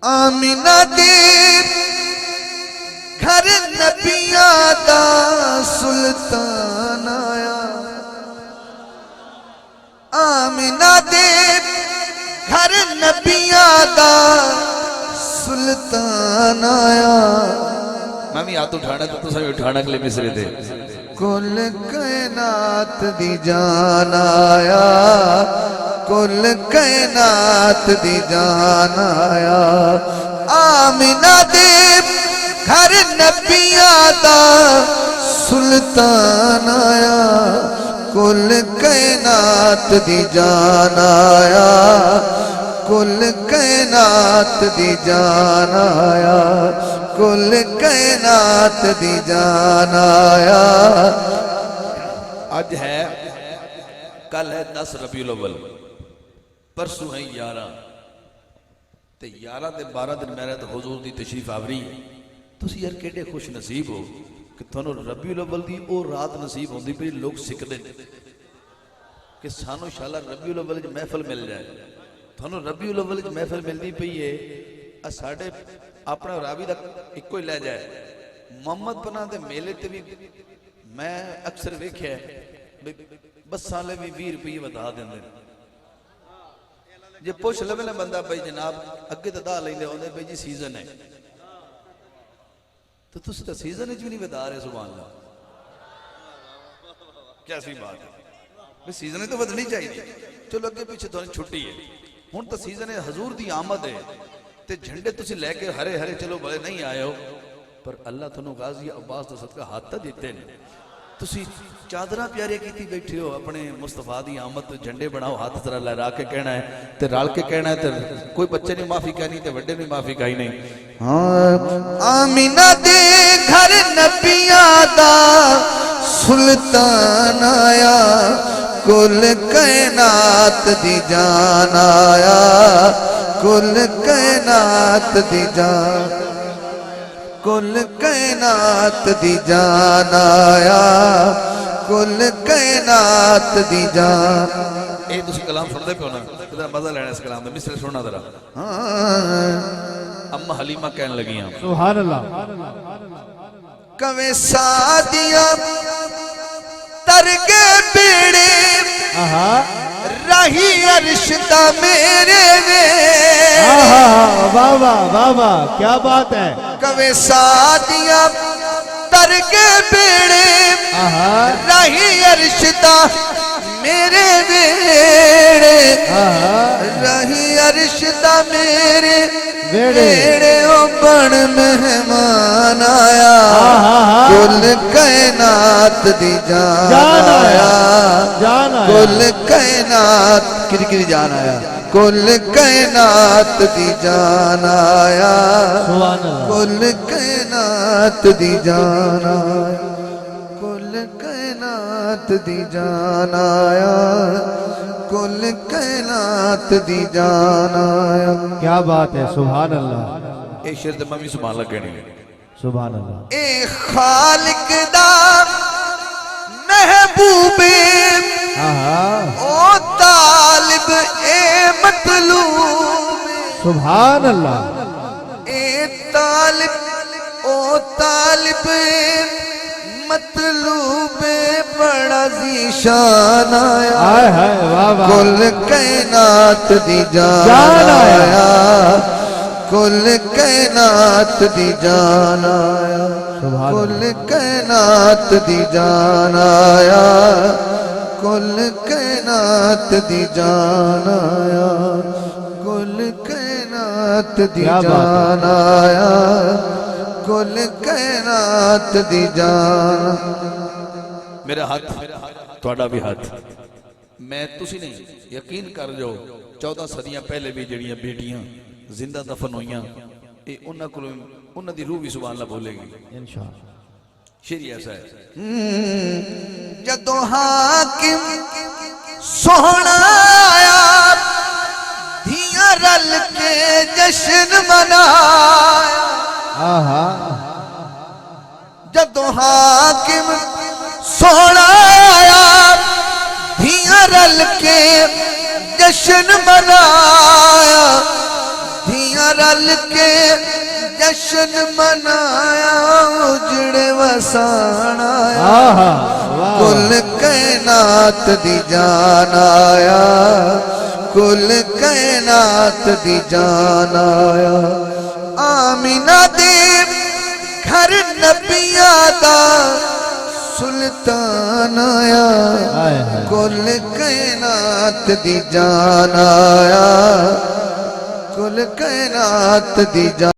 آمینہ دے گھر نبیاں دا سلطان آیا آمینہ دے گھر نبیاں دا سلطان آیا میں بھی ہاتھ اٹھانا تو سب اٹھانا کے لئے مصرے تھے کل کائنات دی جان آیا کل کائنات دی جان آیا آمینہ دے گھر نبیاں دا سلطان آیا کل کائنات دی جان آیا کل کائنات دی جان آیا کل کائنات دی جان آیا آج ہے کل ہے 10 ربیع الاول پرسوں ہے 11 تے 11 تے 12 دن میرے تو حضور دی تشریف آوری تو اسی یار کیڑے خوش نصیب ہو کہ تھانوں ربیع الاول دی او رات نصیب ہوندی پئی لوگ سکدے کہ سانو انشاءاللہ ربیع الاول وچ محفل مل جائے تھانوں ربیع الاول وچ محفل ملدی پئی ہے ساڈے اپنا راوی دا ایکو ہی لے جائے محمد پناہ دے میلے تے بھی میں اکثر ویکھیا ہے بس سالے بھی 20 روپے بتا دیندے جے پوچھ لوے نا بندہ بھائی جناب اگے تے دا لیندے ہوندے بھائی جی سیزن ہے تو تسی تے سیزن وچ بھی نہیں بتا رہے سبحان اللہ کیسی بات ہے بھئی سیزن تو بدلنی چاہیے چلو اگے پیچھے تو چھٹی ہے ہن تو سیزن ہے حضور دی آمد ہے تے جھنڈے تسی لے کے ہرے ہرے چلو بڑے نہیں آئے ہو پر اللہ تھنو غازی عباس تو صدقہ ہاتھ تا دیتے ہیں تسی چادرہ پیارے کیتی بیٹھے ہو اپنے مصطفیٰ دی آمد تو جھنڈے بناؤ ہاتھ ذرا لہرا کے کہنا ہے تے رال کے کہنا ہے تے کوئی بچے نہیں معافی کہنی تے وڈے نہیں معافی کہی نہیں آمینہ دے گھر نبیاں دا سلطان آیا کل کائنات دی جان آیا کل کائنات دی جان کل کائنات دی جان آیا کل کائنات دی جان اے تسی کلام سن دے پہ ہونا ادھر مزہ لینا اس کلام دے مصر سننا ذرا اما حلیمہ کہنے لگی ہیں سبحان اللہ کویں سادیاں ترگے بیڑے رہی عرشتہ میرے واہ واہ واہ واہ کیا بات ہے کویں سادیاں ترگے بیڑے رہی عرشتہ میرے بیڑے رہی عرشتہ میرے بیڑے او بن مہمان آیا کل کائنات دی جان آیا کل کائنات کری کری جان آیا کل کائنات دی جان آیا کل کائنات دی جان آیا کل کائنات دی جان آیا کل کائنات دی جان آیا کیا بات ہے سبحان اللہ اے شیر تے ممی سبحان اللہ کہنی سبحان اللہ اے خالق دا محبوب او طالب اے مطلوب سبحان اللہ اے طالب او طالب مطلوب بڑا ذیشان آیا کل کائنات دی جان آیا کل کائنات دی جان آیا کل کائنات دی جان آیا کل کائنات دی جان آیا کل کائنات دی جان آیا کل کائنات دی جان میرا ہاتھ تھوڑا بھی ہاتھ میں تسی نہیں یقین کر جو 14 صدیاں پہلے بھی جڑیاں بیٹیاں زندہ دفن ہوئیاں اے انہاں دی روح بھی سبحان اللہ بولے گی انشاءاللہ شیری ایسا ہے جدو حاکم سونا آیا دھیاں رل کے جشن منایا جدو حاکم سونا آیا دھیاں رل کے جشن منایا دھیاں رل کے جشن منایا اجڑے وسان آیا کل کائنات دی جان آیا کل کائنات دی جان آیا آمینہ دے گھر نبیاں دا سلطان آیا کل کائنات دی جان آیا کل کائنات دی جان